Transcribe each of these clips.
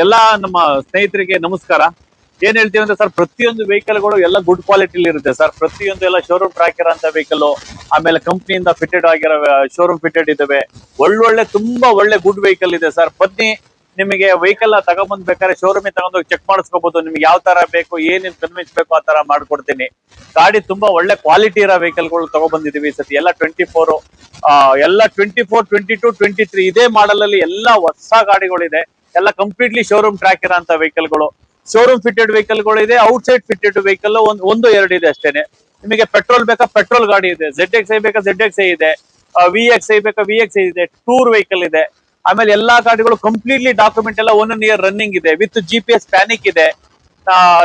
ಎಲ್ಲಾ ನಮ್ಮ ಸ್ನೇಹಿತರಿಗೆ ನಮಸ್ಕಾರ. ಏನ್ ಹೇಳ್ತೀವಿ ಅಂದ್ರೆ ಸರ್, ಪ್ರತಿಯೊಂದು ವೆಹಿಕಲ್ಗಳು ಎಲ್ಲ ಗುಡ್ ಕ್ವಾಲಿಟಿಲಿ ಇರುತ್ತೆ ಸರ್. ಪ್ರತಿಯೊಂದು ಎಲ್ಲ ಶೋರೂಮ್ ಟ್ರ್ಯಾಕ್ ಇರೋಂಥ ವೆಹಿಕಲ್, ಆಮೇಲೆ ಕಂಪ್ನಿಯಿಂದ ಫಿಟೆಡ್ ಆಗಿರೋ ಶೋರೂಮ್ ಫಿಟೆಡ್ ಇದಾವೆ. ಒಳ್ಳೊಳ್ಳೆ ತುಂಬಾ ಒಳ್ಳೆ ಗುಡ್ ವೆಹಿಕಲ್ ಇದೆ ಸರ್. ಬನ್ನಿ, ನಿಮಗೆ ವೆಹಿಕಲ್ ತಗೊಂಡ್ಬಂದ್ ಬೇಕಾದ್ರೆ ಶೋರೂಮ್ ತಗೊಂಡೋಗಿ ಚೆಕ್ ಮಾಡಿಸ್ಕೋಬಹುದು. ನಿಮ್ಗೆ ಯಾವ ತರ ಬೇಕು, ಏನೇನ್ ಕನ್ವಿನ್ಸ್ ಬೇಕು ಆ ತರ ಮಾಡ್ಕೊಡ್ತೀನಿ. ಗಾಡಿ ತುಂಬಾ ಒಳ್ಳೆ ಕ್ವಾಲಿಟಿ ಇರೋ ವೆಹಿಕಲ್ಗಳು ತಗೊಬಂದಿದೀವಿ ಈ ಸತಿ. ಎಲ್ಲ 24 ಎಲ್ಲ 24, 22, 23 ಇದೇ ಮಾಡಲ್ ಅಲ್ಲಿ ಎಲ್ಲ ಹೊಸ ಗಾಡಿಗಳಿದೆ. ಎಲ್ಲ ಕಂಪ್ಲೀಟ್ಲಿ ಶೋರೂಮ್ ಟ್ರ್ಯಾಕ್ ಇರೋ ಅಂತ ವೆಹಿಕಲ್ಗಳು. ಶೋರೂಮ್ ಫಿಟೆಡ್ ವೆಹಿಕಲ್ಗಳು ಇದೆ, ಔಟ್ ಸೈಡ್ ಫಿಟೆಡ್ ವೆಹಿಕಲ್ ಒಂದು ಎರಡು ಇದೆ ಅಷ್ಟೇನೆ. ನಿಮಗೆ ಪೆಟ್ರೋಲ್ ಬೇಕಾ ಪೆಟ್ರೋಲ್ ಗಾಡಿ ಇದೆ, ZXi ಬೇಕಾ ZXi ಇದೆ, VXi ಬೇಕಾ VXi ಇದೆ, ಟೂರ್ ವೆಹಿಕಲ್ ಇದೆ. ಆಮೇಲೆ ಎಲ್ಲಾ ಗಾಡಿಗಳು ಕಂಪ್ಲೀಟ್ಲಿ ಡಾಕ್ಯುಮೆಂಟ್ ಎಲ್ಲ 1 year ರನ್ನಿಂಗ್ ಇದೆ, ವಿತ್ GPS ಪ್ಯಾನಿಕ್ ಇದೆ.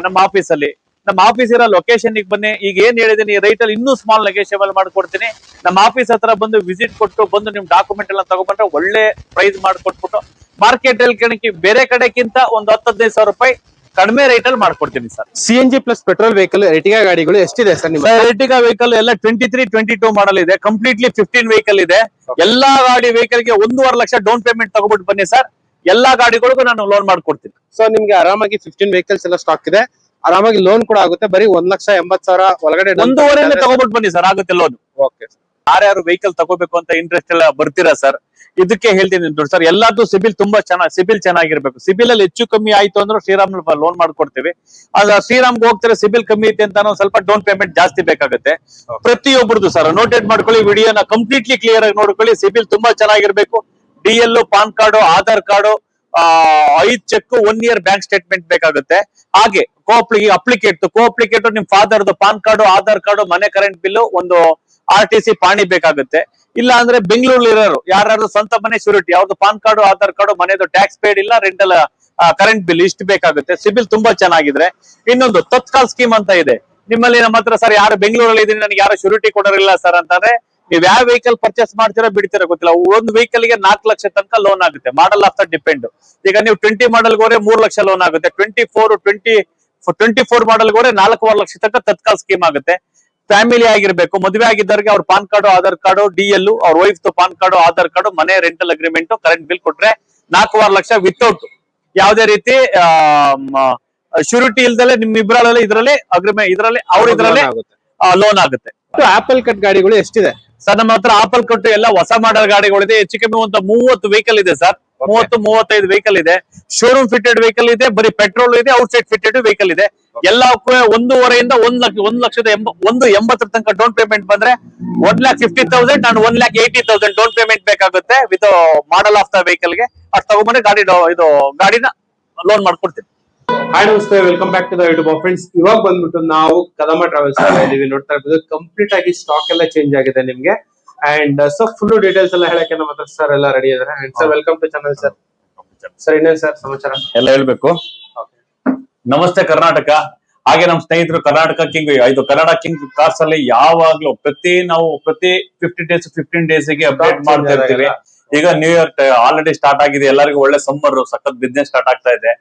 ನಮ್ಮ ಆಫೀಸ್ ಅಲ್ಲಿ, ನಮ್ಮ ಆಫೀಸ್ ಇರೋ ಲೊಕೇಶನ್ ಬನ್ನಿ. ಈಗ ಏನ್ ಹೇಳಿದೀನಿ ಈ ರೈಟ್ ಅಲ್ಲಿ ಇನ್ನೂ ಸ್ಮಾಲ್ ನೆಗೋಷಿಯಬಲ್ ಮಾಡ್ಕೊಡ್ತೀನಿ. ನಮ್ಮ ಆಫೀಸ್ ಹತ್ರ ಬಂದು ವಿಸಿಟ್ ಕೊಟ್ಟು ಬಂದು ನಿಮ್ ಡಾಕ್ಯುಮೆಂಟ್ ಎಲ್ಲ ತಗೊಂಡ್ಬಂದ್ರೆ ಒಳ್ಳೆ ಪ್ರೈಸ್ ಮಾಡ್ಕೊಟ್ಬಿಟ್ಟು ಮಾರ್ಕೆಟ್ ಅಲ್ಲಿ ಕಣಕ್ಕೆ ಬೇರೆ ಕಡೆಗಿಂತ ಒಂದು 10-15 ಸಾವಿರ ರೂಪಾಯಿ ಕಡಿಮೆ ರೇಟ್ ಅಲ್ಲಿ ಮಾಡ್ಕೊಡ್ತೀನಿ sir. CNG plus petrol vehicle Ertiga ಗಾಡಿಗಳು ಎಷ್ಟಿದೆ ಸರ್ ನಿಮ್ಮ? ಎರ್ಟಿಗಾ ವೆಹಿಕಲ್ ಎಲ್ಲ 23, 22 ಮಾಡಲ್ ಇದೆ. ಕಂಪ್ಲೀಟ್ಲಿ 15 ವೆಹಿಕಲ್ ಇದೆ. ಎಲ್ಲಾ ಗಾಡಿ ವೆಹಿಕಲ್ ಗೆ 1.5 ಲಕ್ಷ ಡೌನ್ ಪೇಮೆಂಟ್ ತಗೊಬಿಟ್ಟು ಬನ್ನಿ ಸರ್. ಎಲ್ಲಾ ಗಾಡಿಗಳಿಗೂ ನಾನು ಲೋನ್ ಮಾಡ್ಕೊಡ್ತೀನಿ. ಸೊ ನಿಮ್ಗೆ ಆರಾಮಾಗಿ 15 ವೆಹಿಕಲ್ಸ್ ಎಲ್ಲ ಸ್ಟಾಕ್ ಇದೆ, ಆರಾಮಾಗಿ ಲೋನ್ ಕೂಡ ಆಗುತ್ತೆ. ಬರೀ 1,80,000 ಒಳಗಡೆ 1.5 ತಗೊಬಿಟ್ಟು ಬನ್ನಿ ಸರ್, ಆಗುತ್ತೆ ಲೋನ್. ಓಕೆ. ಯಾರ್ಯಾರು ವೆಹಿಕಲ್ ತಗೋಬೇಕು ಅಂತ ಇಂಟ್ರೆಸ್ಟ್ ಎಲ್ಲ ಬರ್ತೀರಾ ಸರ್, ಇದಕ್ಕೆ ಹೇಳ್ತೀನಿ ನೋಡಿ ಸರ್. ಎಲ್ಲಾದ್ರು ಸಿಬಿಲ್ ತುಂಬಾ ಸಿಬಿಲ್ ಚೆನ್ನಾಗಿರ್ಬೇಕು. ಸಿಬಿಲ್ ಅಲ್ಲಿ ಹೆಚ್ಚು ಕಮ್ಮಿ ಆಯ್ತು ಅಂದ್ರೆ ಶ್ರೀರಾಮ್ ಲೋನ್ ಮಾಡ್ಕೊಡ್ತೀವಿ. ಶ್ರೀರಾಮ್ಗೆ ಹೋಗ್ತಾರೆ, ಸಿಬಿಲ್ ಕಮ್ಮಿ ಐತೆ ಅಂತ ಸ್ವಲ್ಪ ಡೌನ್ ಪೇಮೆಂಟ್ ಜಾಸ್ತಿ ಬೇಕಾಗುತ್ತೆ. ಪ್ರತಿಯೊಬ್ಬರದು ಸರ್ ನೋಟೇಟ್ ಮಾಡ್ಕೊಳ್ಳಿ, ವಿಡಿಯೋನ ಕಂಪ್ಲೀಟ್ಲಿ ಕ್ಲಿಯರ್ ಆಗಿ ನೋಡ್ಕೊಳ್ಳಿ. ಸಿಬಿಲ್ ತುಂಬಾ ಚೆನ್ನಾಗಿರ್ಬೇಕು. DL, PAN card, Aadhaar card, 5 check, 1 year bank statement ಬೇಕಾಗುತ್ತೆ. ಹಾಗೆ ಕೋ-ಅಪ್ಲಿಕೇಟ್ ನಿಮ್ ಫಾದರ್ದು ಪಾನ್ ಕಾರ್ಡು, ಆಧಾರ್ ಕಾರ್ಡು, ಮನೆ ಕರೆಂಟ್ ಬಿಲ್, ಒಂದು RTC ಪಾಣಿ ಬೇಕಾಗುತ್ತೆ. ಇಲ್ಲ ಅಂದ್ರೆ ಬೆಂಗಳೂರಲ್ಲಿ ಇರೋರು ಯಾರು ಸ್ವಂತ ಮನೆ ಶ್ಯೂರಿಟಿ, ಯಾವ್ದು ಪಾನ್ ಕಾರ್ಡು, ಆಧಾರ್ ಕಾರ್ಡು, ಮನೆದು ಟ್ಯಾಕ್ಸ್ ಪೇಡ್ ಇಲ್ಲ, ರೆಂಟಲ್ ಕರೆಂಟ್ ಬಿಲ್ ಇಷ್ಟು ಬೇಕಾಗುತ್ತೆ. ಸಿಬಿಲ್ ತುಂಬಾ ಚೆನ್ನಾಗಿದ್ರೆ ಇನ್ನೊಂದು ತತ್ಕಾಲ್ ಸ್ಕೀಮ್ ಅಂತ ಇದೆ ನಿಮ್ಮಲ್ಲಿ. ನಮ್ಮ ಹತ್ರ ಸರ್ ಯಾರು ಬೆಂಗಳೂರಲ್ಲಿ ಇದೀನಿ, ನನಗೆ ಯಾರು ಶ್ಯೂರಿಟಿ ಕೊಡೋರಿಲ್ಲ ಸರ್ ಅಂತಂದ್ರೆ, ನೀವ್ ಯಾವ ವೆಹಿಕಲ್ ಪರ್ಚೇಸ್ ಮಾಡ್ತೀರಾ ಬಿಡ್ತೀರಾ ಗೊತ್ತಿಲ್ಲ, ಒಂದು ವೆಹಿಕಲ್ ಗೆ 4 ಲಕ್ಷ ತನಕ ಲೋನ್ ಆಗುತ್ತೆ. ಮಾಡಲ್ ಆಫ್ ದ ಡಿಪೆಂಡ್. ಈಗ ನೀವು 20 ಮಾಡಲ್ ಗೋರೆ 3 ಲಕ್ಷ ಲೋನ್ ಆಗುತ್ತೆ. 24 ಮಾಡಲ್ ಗೋರೆ 4.5 ಲಕ್ಷ ತನಕ ತತ್ಕಾಲ್ ಸ್ಕೀಮ್ ಆಗುತ್ತೆ. ಫ್ಯಾಮಿಲಿ ಆಗಿರ್ಬೇಕು, ಮದುವೆ ಆಗಿದ್ದವ್ರಿಗೆ ಅವ್ರ PAN card, Aadhaar card, DL, ಅವ್ರ wife PAN card, Aadhaar card, ಮನೆ ರೆಂಟಲ್ ಅಗ್ರಿಮೆಂಟ್, ಕರೆಂಟ್ ಬಿಲ್ ಕೊಟ್ರೆ 4.5 ಲಕ್ಷ ವಿತೌಟ್ ಯಾವುದೇ ರೀತಿ ಶ್ಯೂರಿಟಿ ಇಲ್ದಲೆ ನಿಮ್ ಇಬ್ಬರಲ್ಲಿ ಇದರಲ್ಲಿ ಅಗ್ರಿಮೆಂಟ್ ಇದರಲ್ಲಿ ಲೋನ್ ಆಗುತ್ತೆ. ಆಪಲ್ ಕಟ್ ಗಾಡಿಗಳು ಎಷ್ಟಿದೆ ಸರ್? ನಮ್ಮ ಹತ್ರ ಆಪಲ್ ಕಟ್ಟು ಎಲ್ಲ ಹೊಸ ಮಾಡಲ್ ಗಾಡಿಗಳಿದೆ. ಹೆಚ್ಚು ಕಮ್ಮಿ ಒಂದು 30 ವೆಹಿಕಲ್ ಇದೆ ಸರ್. 30-35 ವೆಹಿಕಲ್ ಇದೆ. ಶೋರೂಮ್ ಫಿಟೆಡ್ ವೆಹಿಕಲ್ ಇದೆ, ಬರೀ ಪೆಟ್ರೋಲ್ ಇದೆ, ಔಟ್ ಸೈಡ್ ಫಿಟೆಡ್ ವೆಹಿಕಲ್ ಇದೆ. ಎಲ್ಲಕ್ಕೂ 1.5 ಇಂದ 1,80,000 ತನಕ ಡೌನ್ ಪೇಮೆಂಟ್ ಬಂದ್ರೆ 1,50,000 and 1,80,000 ಡೌನ್ ಪೇಮೆಂಟ್ ಬೇಕಾಗುತ್ತೆ with model of the vehicle ಗೆ. ಅಷ್ಟು ತಗೊಂಡ್ಬಂದ್ರೆ ಗಾಡಿನ ಲೋನ್ ಮಾಡ್ಕೊಡ್ತೀನಿ. ಹಾಯ್ ನಮಸ್ತೆ, welcome back to the YouTube friends. ಇವಾಗ ಬಂದ್ಬಿಟ್ಟು ನಾವು ಕದಮ ಟ್ರಾವೆಲ್ಸ್ ಇದೀವಿ. ನೋಡ್ತಾ ಇರ್ಬೋದು ಕಂಪ್ಲೀಟ್ ಆಗಿ ಸ್ಟಾಕ್ ಎಲ್ಲ ಚೇಂಜ್ ಆಗಿದೆ ನಿಮ್ಗೆ. ಅಂಡ್ ಸೊ ಫುಲ್ ಡೀಟೇಲ್ಸ್ ಎಲ್ಲ ಹೇಳಕ್ಕೆ ನಮ್ಮ ಹತ್ರ ಸರ್ ಎಲ್ಲ ರೆಡಿ ಇದಾರೆ. And sir welcome to channel sir. Sir ಇನ್ನೇನು ಸರ್ ಸಮಾಚಾರ ಎಲ್ಲ ಹೇಳ್ಬೇಕು. ನಮಸ್ತೆ ಕರ್ನಾಟಕ. ಹಾಗೆ ನಮ್ಮ ಸ್ನೇಹಿತರು ಕರ್ನಾಟಕ ಕಿಂಗ್, ಇದು ಕನ್ನಡ ಕಿಂಗ್ ಕಾರ್ಸ್ ಅಲ್ಲಿ ಯಾವಾಗ್ಲೂ ಪ್ರತಿ 15 ಡೇಸ್ ಗೆ ಅಪ್ಡೇಟ್ ಮಾಡ್ತಾ ಇರ್ತೀವಿ. ಈಗ ನ್ಯೂ ಇಯರ್ ಆಲ್ರೆಡಿ ಸ್ಟಾರ್ಟ್ ಆಗಿದೆ, ಎಲ್ಲರಿಗೂ ಒಳ್ಳೆ ಸಮ್ಮರ್, ಸಖತ್ ಬಿಸ್ನೆಸ್ ಸ್ಟಾರ್ಟ್ ಆಗ್ತಾ ಇದೆ.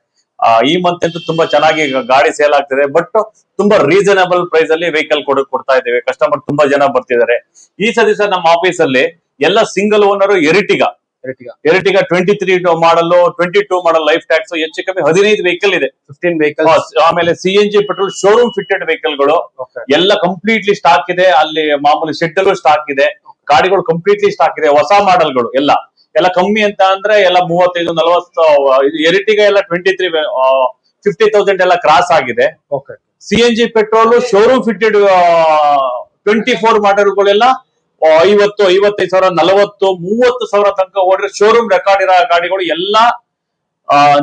ಈ ಮಂತ್ ಅಂತೂ ತುಂಬಾ ಚೆನ್ನಾಗಿ ಗಾಡಿ ಸೇಲ್ ಆಗ್ತಿದೆ. ಬಟ್ ತುಂಬಾ ರೀಸನಬಲ್ ಪ್ರೈಸ್ ಅಲ್ಲಿ ವೆಹಿಕಲ್ ಕೊಡ್ತಾ ಇದ್ದೇವೆ. ಕಸ್ಟಮರ್ ತುಂಬಾ ಜನ ಬರ್ತಿದ್ದಾರೆ. ಈ ಸತಿ ಸರ್ ನಮ್ಮ ಆಫೀಸ್ ಅಲ್ಲಿ ಎಲ್ಲ ಸಿಂಗಲ್ ಓನರ್ ಎರಿಟಿಗಾ 23 ಮಾಡಲ್, 22 ಮಾಡಲ್ ಲೈಫ್ ಟ್ಯಾಕ್ಸ್, ಹೆಚ್ಚು ಕಮ್ಮಿ 15 ವೆಹಿಕಲ್ ಇದೆ. 15 ವೆಹಿಕಲ್. ಆಮೇಲೆ CNG petrol showroom fitted vehicle ಗಳು ಎಲ್ಲ ಕಂಪ್ಲೀಟ್ಲಿ ಸ್ಟಾಕ್ ಇದೆ. ಅಲ್ಲಿ ಮಾಮೂಲಿ ಶೆಡ್ ಅಲ್ಲೂ ಸ್ಟಾಕ್ ಇದೆ. ಗಾಡಿಗಳು ಕಂಪ್ಲೀಟ್ಲಿ ಸ್ಟಾಕ್ ಇದೆ. ಹೊಸ ಮಾಡಲ್ಗಳು ಎಲ್ಲ ಕಮ್ಮಿ ಅಂತ ಅಂದ್ರೆ ಎಲ್ಲ 35-40. ಎರಿಟಿಗ ಎಲ್ಲ 23, 50,000 ಎಲ್ಲ ಕ್ರಾಸ್ ಆಗಿದೆ. CNG ಪೆಟ್ರೋಲ್ ಶೋರೂಮ್ ಫಿಟೆಡ್ 24 ಮಾಡಲ್ಗಳೆಲ್ಲ 50-55,000, 40-30,000 ತನಕ ಓಡಿದ್ರೆ ಶೋರೂಮ್ ರೆಕಾರ್ಡ್ ಇರೋ ಗಾಡಿಗಳು ಎಲ್ಲ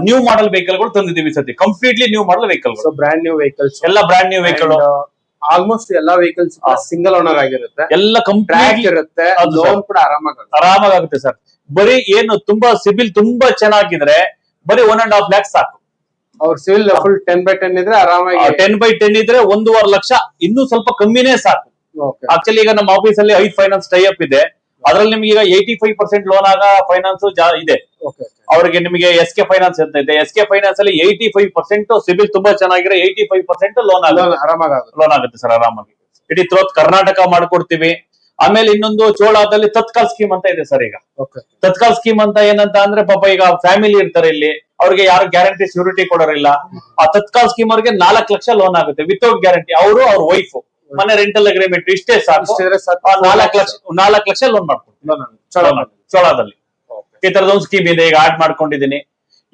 ನ್ಯೂ ಮಾಡಲ್ ವೆಹಿಕಲ್ ಗಳು ತಂದಿದ್ದೀವಿ ಸತಿ. Completely new model vehicle, brand new vehicles, ಎಲ್ಲ ಬ್ರ್ಯಾಂಡ್ ನ್ಯೂ ವೆಹಿಕಲ್. ಆಲ್ಮೋಸ್ಟ್ ಎಲ್ಲಾ ವೆಹಿಕಲ್ಸ್ ಸಿಂಗಲ್ ಓನರ್ ಆಗಿರುತ್ತೆ, ಎಲ್ಲ ಕಂಪ್ಲೀಟ್ ಇರುತ್ತೆ. ಲೋನ್ ಕೂಡ ಆರಾಮಾಗುತ್ತೆ ಸರ್. ಬರೀ ಏನು ತುಂಬಾ ಸಿಬಿಲ್ ತುಂಬಾ ಚೆನ್ನಾಗಿದ್ರೆ ಬರೀ 1.5 lakhs ಸಾಕು. ಅವ್ರ ಸಿವಿಲ್ ಫುಲ್ 10/10 ಇದ್ರೆ ಆರಾಮಾಗಿ 10/10 ಇದ್ರೆ 1.5 ಲಕ್ಷ, ಇನ್ನೂ ಸ್ವಲ್ಪ ಕಮ್ಮಿನೇ ಸಾಕು. ಆಕ್ಚುಲಿ ಈಗ ನಮ್ಮ ಆಫೀಸ್ ಅಲ್ಲಿ 5 ಫೈನಾನ್ಸ್ ಟೈ ಅಪ್ ಇದೆ. ಅದ್ರಲ್ಲಿ ನಿಮ್ಗೆ ಈಗ 85% ಲೋನ್ ಆಗ ಫೈನಾನ್ಸ್ ಇದೆ. ಅವ್ರಿಗೆ ನಿಮಗೆ SK ಫೈನಾನ್ಸ್ ಅಂತ ಇದೆ. SK ಫೈನಾನ್ಸ್ ಅಲ್ಲಿ 85% ಸಿಬಿಲ್ ತುಂಬಾ ಚೆನ್ನಾಗಿರೋ 85% ಲೋನ್ ಆಗುತ್ತೆ ಸರ್ ಆರಾಮಾಗಿ. ಇಡೀ ಕರ್ನಾಟಕ ಮಾಡ್ಕೊಡ್ತೀವಿ. ಆಮೇಲೆ ಇನ್ನೊಂದು ಚೋಳದಲ್ಲಿ ತತ್ಕಾಲ್ ಸ್ಕೀಮ್ ಅಂತ ಇದೆ ಸರ್. ಈಗ ತತ್ಕಾಲ್ ಸ್ಕೀಮ್ ಅಂತ ಏನಂತ ಅಂದ್ರೆ ಪಾಪ ಈಗ ಫ್ಯಾಮಿಲಿ ಇರ್ತಾರೆ ಇಲ್ಲಿ, ಅವ್ರಿಗೆ ಯಾರು ಗ್ಯಾರಂಟಿ ಶ್ಯೂರಿಟಿ ಕೊಡೋರಿಲ್ಲ. ಆ ತತ್ಕಾಲ್ ಸ್ಕೀಮ್ ಅವ್ರಿಗೆ 4 ಲಕ್ಷ ಲೋನ್ ಆಗುತ್ತೆ ವಿತೌಟ್ ಗ್ಯಾರಂಟಿ. ಅವರು ಅವ್ರ ವೈಫ್ ಮನೆ ರೆಂಟಲ್ ಅಗ್ರಿಮೆಂಟ್ ಇಷ್ಟೇ ಸಾಕು, ಇಷ್ಟಿದ್ರೆ ಸಾಕು. 4 ಲಕ್ಷ ಲೋನ್ ಮಾಡ್ಕೊಡ್ತೀನಿ ಚೋಳದಲ್ಲಿ. ಈ ತರದೊಂದು ಸ್ಕೀಮ್ ಇದೆ, ಈಗ ಆಡ್ ಮಾಡ್ಕೊಂಡಿದ್ದೀನಿ.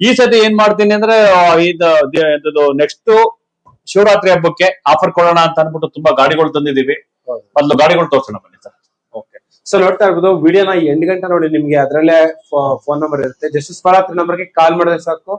ಈ ಸತಿ ಏನ್ ಮಾಡ್ತೀನಿ ಅಂದ್ರೆ ಇದು ನೆಕ್ಸ್ಟ್ ಶಿವರಾತ್ರಿ ಹಬ್ಬಕ್ಕೆ ಆಫರ್ ಕೊಡೋಣ ಅಂತ ಅನ್ಬಿಟ್ಟು ತುಂಬಾ ಗಾಡಿಗಳು ತಂದಿದೀವಿ. ಮೊದಲು ಗಾಡಿಗಳು ತೋರ್ಸೋಣ ಬನ್ನಿ ಸರ್. ಓಕೆ, ಸೊ ನೋಡ್ತಾ ಇರ್ಬೋದು ವಿಡಿಯೋನ 8 ಗಂಟೆ ನೋಡಿ. ನಿಮ್ಗೆ ಅದ್ರಲ್ಲೇ ಫೋನ್ ನಂಬರ್ ಇರುತ್ತೆ, ಜಸ್ಟ್ ಸ್ಪರಾತ್ರಿ ನಂಬರ್ಗೆ ಕಾಲ್ ಮಾಡಿದ್ರೆ ಸಾಕು,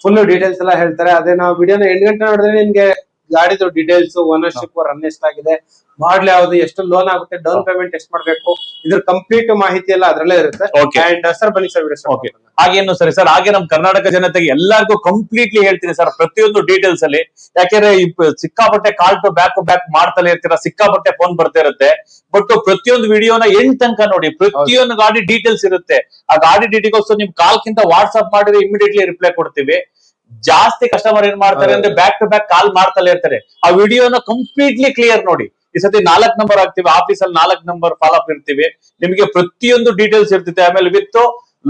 ಫುಲ್ ಡೀಟೇಲ್ಸ್ ಎಲ್ಲ ಹೇಳ್ತಾರೆ. ಅದೇ ನಾವು ವಿಡಿಯೋನ 8 ಗಂಟೆ ನೋಡಿದ್ರೆ ನಿಮ್ಗೆ ಗಾಡಿದು ಡೀಟೇಲ್ಸ್, ಓನರ್ಶಿಪ್, ರನ್ ಎಷ್ಟಾಗಿದೆ, ಮಾಡ್ಲ್ ಯಾವ್ದು, ಎಷ್ಟು ಲೋನ್ ಆಗುತ್ತೆ, ಡೌನ್ ಪೇಮೆಂಟ್ ಎಷ್ಟು ಮಾಡ್ಬೇಕು, ಇದ್ರ ಕಂಪ್ಲೀಟ್ ಮಾಹಿತಿ ಎಲ್ಲ ಅದ್ರಲ್ಲೇ ಇರುತ್ತೆ. ಅಂಡ್ ಸರ್ ಬನ್ನಿ ಸರ್ ವಿಡಿಯೋ. ಹಾಗೇನು ಸರಿ ಸರ್, ಹಾಗೆ ನಮ್ ಕರ್ನಾಟಕ ಜನತೆಗೆ ಎಲ್ಲರಿಗೂ ಕಂಪ್ಲೀಟ್ಲಿ ಹೇಳ್ತೀನಿ ಸರ್ ಪ್ರತಿಯೊಂದು ಡೀಟೇಲ್ಸ್ ಅಲ್ಲಿ. ಯಾಕೆಂದ್ರೆ ಸಿಕ್ಕಾಪಟ್ಟೆ ಕಾಲ್ ಟು ಬ್ಯಾಕ್ ಮಾಡ್ತಲೇ ಇರ್ತೀರಾ, ಸಿಕ್ಕಾಪಟ್ಟೆ ಫೋನ್ ಬರ್ತಾ ಇರುತ್ತೆ. ಬಟ್ ಪ್ರತಿಯೊಂದು ವಿಡಿಯೋನ ಎಂಡ್ ತನಕ ನೋಡಿ, ಪ್ರತಿಯೊಂದು ಗಾಡಿ ಡೀಟೇಲ್ಸ್ ಇರುತ್ತೆ. ಆ ಗಾಡಿ ಡೀಟೇಲ್ಸ್ ನಿಮ್ ಕಾಲ್ಕಿಂತ ವಾಟ್ಸ್ಆಪ್ ಮಾಡಿದ್ರೆ ಇಮಿಡಿಯೇಟ್ಲಿ ರಿಪ್ಲೈ ಕೊಡ್ತೀವಿ. ಜಾಸ್ತಿ ಕಸ್ಟಮರ್ ಏನ್ ಮಾಡ್ತಾರೆ ಅಂದ್ರೆ ಬ್ಯಾಕ್ ಟು ಬ್ಯಾಕ್ ಕಾಲ್ ಮಾಡ್ತಲೇ ಇರ್ತಾರೆ. ಆ ವಿಡಿಯೋನ ಕಂಪ್ಲೀಟ್ಲಿ ಕ್ಲಿಯರ್ ನೋಡಿ. ಈ ಸತಿ 4 ನಂಬರ್ ಹಾಕ್ತಿವಿ, ಆಫೀಸಲ್ಲಿ 4 ನಂಬರ್ ಫಾಲೋ ಅಪ್ ಇರ್ತೀವಿ. ನಿಮಗೆ ಪ್ರತಿಯೊಂದು ಡೀಟೇಲ್ಸ್ ಇರ್ತಿದೆ. ಆಮೇಲೆ ವಿತ್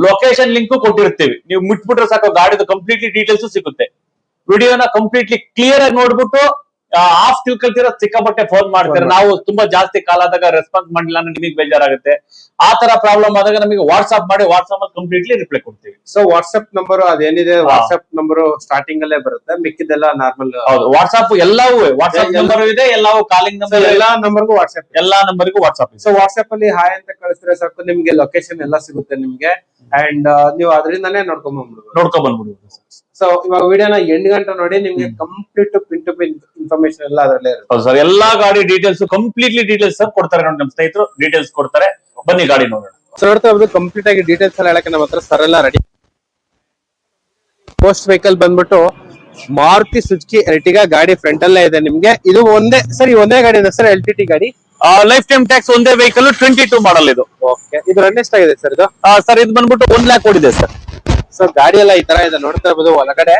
ಲೊಕೇಶನ್ ಲಿಂಕ್ ಕೊಟ್ಟಿರ್ತೀವಿ. ನೀವು ಮುಟ್ಬಿಟ್ರೆ ಸಾಕು, ಗಾಡಿದು ಕಂಪ್ಲೀಟ್ಲಿ ಡೀಟೇಲ್ಸ್ ಸಿಗುತ್ತೆ. ವಿಡಿಯೋನ ಕಂಪ್ಲೀಟ್ಲಿ ಕ್ಲಿಯರ್ ಆಗಿ ನೋಡ್ಬಿಟ್ಟು ಆಫ್ ತಿಳ್ಕೊಳ್ತಿರೋ ಸಿಕ್ಕಾಪಟ್ಟೆ ಫೋನ್ ಮಾಡ್ತಾರೆ. ನಾವು ತುಂಬಾ ಜಾಸ್ತಿ ಕಾಲ್ ಆದಾಗ ರೆಸ್ಪಾನ್ಸ್ ಮಾಡಿಲ್ಲ ಅಂದ್ರೆ ನಿಮಗೆ ಬೇಜಾರಾಗುತ್ತೆ. ಆ ತರ ಪ್ರಾಬ್ಲಮ್ ಆದಾಗ ನಮಗೆ ವಾಟ್ಸ್ಆಪ್ ಮಾಡಿ, ವಾಟ್ಸ್ಆಪ್ ಅಲ್ಲಿ ಕಂಪ್ಲೀಟ್ಲಿ ರಿಪ್ಲೈ ಕೊಡ್ತೀವಿ. ಸೊ ವಾಟ್ಸ್ಆಪ್ ನಂಬರ್ ಅದೇನಿದೆ, ವಾಟ್ಸ್ಆಪ್ ನಂಬರ್ ಸ್ಟಾರ್ಟಿಂಗ್ ಅಲ್ಲೇ ಬರುತ್ತೆ, ಮಿಕ್ಕಿದೆಲ್ಲ ನಾರ್ಮಲ್. ಹೌದು, ವಾಟ್ಸ್ಆಪ್ ಎಲ್ಲವೂ ವಾಟ್ಸ್ಆಪ್ ನಂಬರ್ ಇದೆ, ಎಲ್ಲವೂ ಕಾಲಿಂಗ್ ನಂಬರ್, ಎಲ್ಲಾ ನಂಬರ್ಗೂ ವಾಟ್ಸ್ಆಪ್, ಎಲ್ಲಾ ನಂಬರ್ಗೂ ವಾಟ್ಸ್ಆಪ್. ಸೊ ವಾಟ್ಸ್ಆಪ್ ಅಲ್ಲಿ ಹಾಯ್ ಅಂತ ಕಳಿಸಿದ್ರೆ ಸಾಕು, ನಿಮ್ಗೆ ಲೊಕೇಶನ್ ಎಲ್ಲ ಸಿಗುತ್ತೆ ನಿಮ್ಗೆ. ಅಂಡ್ ನೀವು ಅದರಿಂದಾನೇ ನೋಡ್ಕೊಂಡ್ ಬಂದ್ಬಿಡ್ಬೋದು. ಸೊ ಇವಾಗ ವಿಡಿಯೋನ 8 ಗಂಟೆ ನೋಡಿ, ನಿಮ್ಗೆ complete pin to pin information ಎಲ್ಲ ಅದರಲ್ಲೇ ಇರುತ್ತೆ. ಹೌದು ಸರ್, ಎಲ್ಲಾ ಗಾಡಿ ಡೀಟೇಲ್ಸ್ ಕಂಪ್ಲೀಟ್ಲಿ ಡೀಟೇಲ್ಸ್ ಸರ್ ಕೊಡ್ತಾರೆ ನೋಡಿ, ನಮ್ಮ ಸ್ನೇಹಿತರು ಡೀಟೇಲ್ಸ್ ಕೊಡ್ತಾರೆ. ಬನ್ನಿ ಗಾಡಿ ನೋಡೋಣ. ಸೊ ನೋಡ್ತಾ ಇರೋದು ಕಂಪ್ಲೀಟ್ ಆಗಿ ಡೀಟೇಲ್ಸ್ ಎಲ್ಲ ಹೇಳಕ್ಕೆ ನಮ್ಮ ಹತ್ರ ಸರ್ ಎಲ್ಲ ರೆಡಿ. ಫಸ್ಟ್ ವೆಹಿಕಲ್ ಬಂದ್ಬಿಟ್ಟು ಮಾರುತಿ ಸುಜುಕಿ ಎರ್ಟಿಗಾ ಗಾಡಿ ಫ್ರಂಟ್ ಅಲ್ಲೇ ಇದೆ ನಿಮ್ಗೆ. ಇದು ಒಂದೇ ಸರ್, ಒಂದೇ ಗಾಡಿ ಇದೆ ಸರ್, LTT ಗಾಡಿ. ಲೈಫ್ ಟೈಮ್ ಟ್ಯಾಕ್ಸ್ ಒಂದೇ ವೆಹಿಕಲ್, 22 ಮಾಡಲ್ ಇದು. ಓಕೆ, ಇದು ರನ್ ಎಷ್ಟಾಗಿದೆ ಸರ್ ಇದು? ಸರ್ ಇದು ಬಂದ್ಬಿಟ್ಟು 1 lakh ಓಡಿದೆ ಸರ್. ಸೊ ಗಾಡಿ ಎಲ್ಲ ಈ ತರ ಇದೆ ನೋಡ್ತಾ ಇರ್ಬೋದು ಒಳಗಡೆ.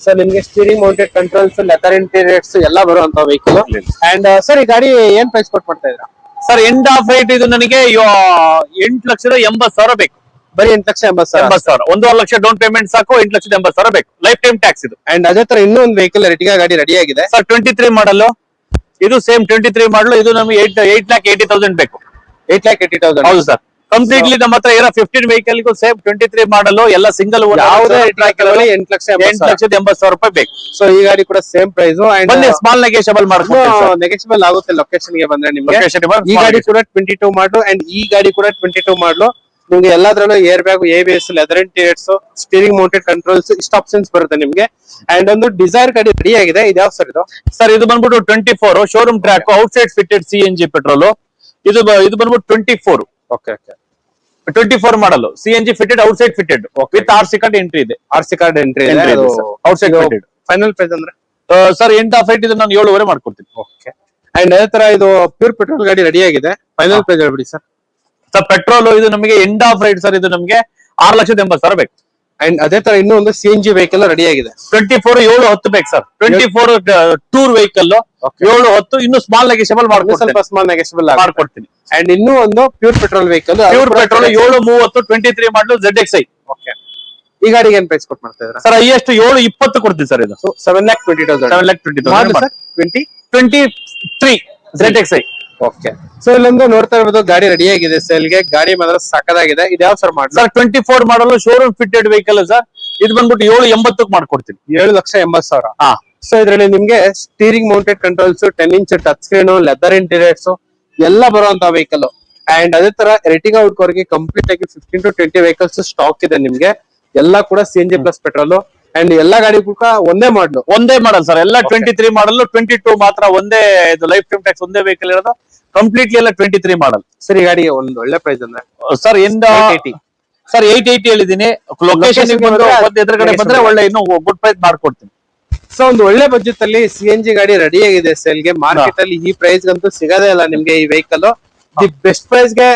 ಸೊ ನಿಮ್ಗೆ steering mounted controls, leather interiors ಎಲ್ಲ ಬರುವಂತ ವೆಹಿಕಲ್. ಅಂಡ್ ಸರ್ ಈ ಗಾಡಿ ಏನ್ ಪ್ರೈಸ್ ಕೊಟ್ಟು ಮಾಡ್ತಾ ಇದ್ರ ಸರ್? ಎಂಡ್ ಆಫ್ ರೇಟ್ ಇದು ನನಗೆ 8,80,000 ಬೇಕು. ಬರೀ 8,80,000. 1.5 ಲಕ್ಷ ಡೌನ್ ಪೇಮೆಂಟ್ ಸಾಕು, 8,80,000 ಬೇಕು, ಲೈಫ್ ಟೈಮ್ ಟ್ಯಾಕ್ಸ್ ಇದು. ಅಂಡ್ ಅದೇ ತರ ಇನ್ನೂ ಒಂದು ವೆಹಿಕಲ್ ಎರ್ಟಿಗಾ ಗಾಡಿ ರೆಡಿ ಆಗಿದೆ ಸರ್, 23 ಮಾಡಲ್. ಇದು ಸೇಮ್ 23 ಮಾಡಲ್. ಇದು ನಮಗೆ 8,80,000 ಬೇಕು. 8,80,000. ಹೌದು ಸರ್, ಕಂಪ್ಲೀಟ್ಲಿ ನಮ್ಮ ಹತ್ರ ಇರೋ 15 ವೆಹಿಕಲ್ ಸೇಮ್ 23 ಮಾಡಲ್, ಎಲ್ಲ ಸಿಂಗಲ್. ಯಾವುದೇ 8,80,000 ರೂಪಾಯಿ ಬೇಕು. ಸೊ ಈ ಗಾಡಿ ಕೂಡ ಸೇಮ್ ಪ್ರೈಸ್. ಬನ್ನಿ ಸ್ಮಾಲ್ ನೆಗೆಷಿಯಬಲ್ ನೆಗೆಷಿಯಬಲ್ ಆಗುತ್ತೆ ಲೊಕೇಶನ್ ಗೆ ಬಂದ್ರೆ ನಿಮ್ಗೆ. ಈ ಗಾಡಿ ಕೂಡ 22 ಮಾಡಲು, ಅಂಡ್ ಈ ಗಾಡಿ ಕೂಡ 22 ಮಾಡಲು. ನಿಮ್ಗೆ ಎಲ್ಲಾದ್ರಲ್ಲೂ air bag, ABS, leather interiors, steering mounted controls, ಇಷ್ಟ ಆಪ್ಷನ್ಸ್ ಬರುತ್ತೆ ನಿಮ್ಗೆ. ಅಂಡ್ ಒಂದು ಡಿಸೈರ್ ಗಾಡಿ ರೆಡಿ ಆಗಿದೆ. ಇದು ಯಾವ ಸರ್ ಇದು? ಸರ್ ಇದು ಬಂದ್ಬಿಟ್ಟು 24 showroom track, outside fitted CNG petrol. ಇದು ಬಂದ್ಬಿಟ್ಟು 24. Okay, 24 model, CNG fitted, outside fitted, with RC card entry ಇದೆ. RC ಕಾರ್ಡ್ ಎಂಟ್ರಿ ಇದೆ, ಔಟ್ಸೈಡ್ ಫಿಟೆಡ್. ಫೈನಲ್ ಪ್ರೈಸ್ ಅಂದ್ರೆ ಸರ್ ಎಂಡ್ ಆಫ್ ರೇಟ್ ಇದು ನಾನು 7,500 ಮಾಡ್ಕೊಡ್ತೀನಿ. ಓಕೆ, ಅಂಡ್ ಅದೇ ತರ ಇದು ಪ್ಯೂರ್ ಪೆಟ್ರೋಲ್ ಗಾಡಿ ರೆಡಿ ಆಗಿದೆ. ಫೈನಲ್ ಪ್ರೈಸ್ ಹೇಳ್ಬಿಡಿ ಸರ್. ಸರ್ ಪೆಟ್ರೋಲ್ ಇದು ನಮಗೆ ಎಂಡ್ ಆಫ್ ರೇಟ್ ಸರ್, ಇದು ನಮಗೆ 6,80,000 ಬೇಕು. ಅಂಡ್ ಅದೇ ತರ ಇನ್ನೂ ಒಂದು CNG ವೆಹಿಕಲ್ ರೆಡಿ ಆಗಿದೆ. 24 7-10 ಬೇಕು ಸರ್. 24 ಟೂರ್ ವೆಹಿಕಲ್ 7-10, ಇನ್ನು ಸ್ಮಾಲ್ ನೆಗೆಷಿಯಬಲ್ ಸ್ವಲ್ಪ ಸ್ಮಾಲ್ ನೆಗೆಷಿಯಬಲ್ ಮಾಡ್ಕೊಡ್ತೀನಿ. ಅಂಡ್ ಇನ್ನೂ ಒಂದು pure petrol vehicle, pure petrol 7-30 23 ಮಾಡಲು ZXi. ಓಕೆ, ಈ ಗಾಡಿಗೆ ಏನ್ ಪ್ರೈಸ್ ಕೊಟ್ಟು ಮಾಡ್ತಾ ಇದ್ರ ಸರ್? ಹೈಯೆಸ್ಟ್ 7-20 ಕೊಡ್ತೀನಿ ಸರ್. ಇದು 7,20,000. 7,20,000 23 ZXi. ಓಕೆ, ಸೊ ಇಲ್ಲೊಂದು ನೋಡ್ತಾ ಇರ್ಬೋದು ಗಾಡಿ ರೆಡಿ ಆಗಿದೆ ಸೇಲ್ಗೆ. ಗಾಡಿ ಮಾತ್ರ ಸಕ್ಕದಾಗಿದೆ. ಇದು ಯಾವ ಸರ್ ಮಾಡಲ್? ಸರ್ 24 ಮಾಡಲ್ ಶೋರೂಮ್ ಫಿಟೆಡ್ ವೆಹಿಕಲ್ ಸರ್. ಇದು ಬಂದ್ಬಿಟ್ಟು 7,80,000 ಮಾಡ್ಕೊಡ್ತೀನಿ. 7,80,000. ಹಾ, ಸೊ ಇದ್ರಲ್ಲಿ ನಿಮ್ಗೆ steering mounted controls, 10 inch touch screen, leather interiors ಎಲ್ಲ ಬರುವಂತ ವೆಹಿಕಲ್. ಅಂಡ್ ಅದೇ ತರ ಎರ್ಟಿಗಾ ಔಟ್ಕೋರ್ಗೆ ಕಂಪ್ಲೀಟ್ ಆಗಿ 15 to 20 ವೆಹಿಕಲ್ಸ್ ಸ್ಟಾಕ್ ಇದೆ ನಿಮ್ಗೆ. ಎಲ್ಲ ಕೂಡ CNG ಪ್ಲಸ್ ಪೆಟ್ರೋಲ್. ಅಂಡ್ ಎಲ್ಲಾ ಗಾಡಿ ಕೂಡ ಒಂದೇ ಮಾಡಲ್ ಸರ್. ಎಲ್ಲ 23 ಮಾಡಲ್, 22 ಮಾತ್ರ ಒಂದೇ. ಇದು ಲೈಫ್ ಟೈಮ್ ಟ್ಯಾಕ್ಸ್ ಒಂದೇ ವೆಹಿಕಲ್ ಇರೋದು. ಕಂಪ್ಲೀಟ್ಲಿ ಎಲ್ಲ 23 ಮಾಡಲ್. ಸರ್ ಈ ಗಾಡಿಗೆ ಒಂದು ಒಳ್ಳೆ ಪ್ರೈಸ್ ಅಂದ್ರೆ ಸರ್ ಎಂದ 880 ಸರ್ 880 ಹೇಳಿದೀನಿ. ಲೊಕೇಶನ್ ಎದುರುಗಡೆ ಬಂದ್ರೆ ಒಳ್ಳೆ ಇನ್ನು ಗುಡ್ ಪ್ರೈಸ್ ಮಾಡ್ಕೊಡ್ತೀನಿ. ಸೊ ಒಂದು ಒಳ್ಳೆ ಬಜೆಟ್ ಅಲ್ಲಿ CNG ಗಾಡಿ ರೆಡಿ ಆಗಿದೆ ಸೇಲ್ಗೆ. ಮಾರ್ಕೆಟ್ ಅಲ್ಲಿ ಈ ಪ್ರೈಸ್ ಗಂತೂ ಸಿಗದೇ ಇಲ್ಲ ನಿಮ್ಗೆ. ಈ ವೆಹಿಕಲ್ ದಿ ಬೆಸ್ಟ್ ಪ್ರೈಸ್ ಗೆ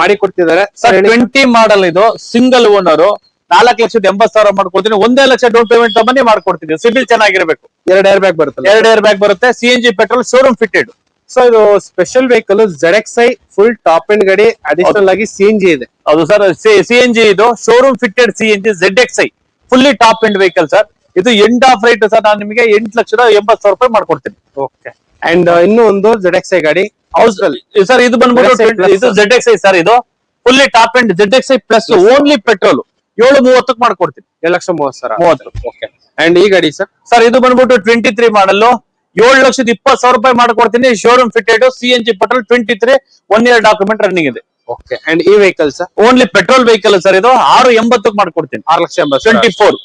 ಮಾಡಿ ಕೊಡ್ತಿದ್ದಾರೆ ಸರ್. 20 ಮಾಡಲ್ ಇದು, ಸಿಂಗಲ್ ಓನರ್, 4,80,000 ಮಾಡ್ಕೊಡ್ತೀನಿ. 1 ಲಕ್ಷ ಡೌನ್ ಪೇಮೆಂಟ್ ತಗೊಂಡು ಮಾಡ್ಕೊಡ್ತೀನಿ. ಸಿಬಿಲ್ ಚೆನ್ನಾಗಿರ್ಬೇಕು. 2 ಏರ್ ಬ್ಯಾಗ್ ಬರುತ್ತೆ. 2 ಏರ್ ಬ್ಯಾಗ್ ಬರುತ್ತೆ. CNG petrol showroom fitted. So ಇದು special vehicle ZXi full top end ಗಾಡಿ. ಅಡಿಷನಲ್ ಆಗಿ CNG ಇದೆ. ಹೌದು ಸರ್, CNG ಇದು showroom fitted CNG ZXi. Fully top end vehicle sir. ಇದು ಎಂಡ್ ಆಫ್ ರೈಟ್ ಸರ್. ನಾನು ನಿಮಗೆ 8,80,000 ರೂಪಾಯಿ ಮಾಡ್ಕೊಡ್ತೀನಿ. ಓಕೆ. ಅಂಡ್ ಇನ್ನು ಒಂದು ZXi ಗಾಡಿ ಸರ್. ಇದು ಬಂದ್ಬಿಟ್ಟು ZXi plus. ಇದು ZXi ಸರ್. ಇದು fully top end ZXi plus only petrol 7,30,000 ಮಾಡ್ಕೊಡ್ತೀನಿ. 7,30,000. ಓಕೆ. ಅಂಡ್ ಈ ಗಾಡಿ ಸರ್? ಸರ್ ಇದು ಬಂದ್ಬಿಟ್ಟು 23 ಮಾಡಲ್ 7,20,000 ರೂಪಾಯಿ ಮಾಡ್ಕೊಡ್ತೀನಿ. Showroom fitted CNG petrol 23 1 year document running ಇದೆ. ಓಕೆ. ಅಂಡ್ ಈ vehicle sir? Only petrol vehicle sir. ಇದು 6,80,000 ಮಾಡ್ಕೊಡ್ತೀನಿ. 6,80,000. 24